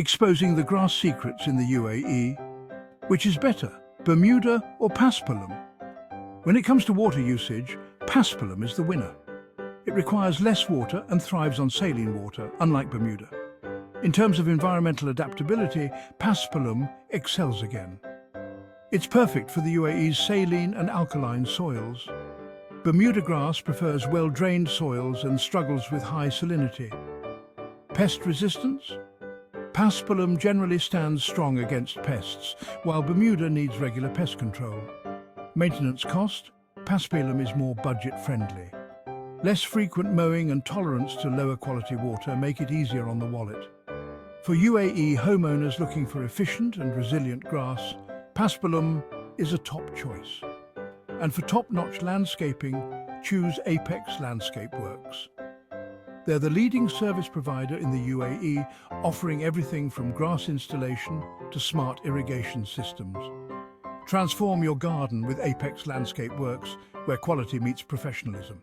exposing the grass secrets in the UAE. Which is better, Bermuda or Paspalum? When it comes to water usage, Paspalum is the winner. It requires less water and thrives on saline water, unlike Bermuda. In terms of environmental adaptability, Paspalum excels again. It's perfect for the UAE's saline and alkaline soils. Bermuda grass prefers well-drained soils and struggles with high salinity. Pest resistance? Paspalum generally stands strong against pests, while Bermuda needs regular pest control. Maintenance cost? Paspalum is more budget-friendly. Less frequent mowing and tolerance to lower quality water make it easier on the wallet. For UAE homeowners looking for efficient and resilient grass, Paspalum is a top choice. And for top-notch landscaping, choose Apex Landscape Works. They're the leading service provider in the UAE, offering everything from grass installation to smart irrigation systems. Transform your garden with Apex Landscape Works, where quality meets professionalism.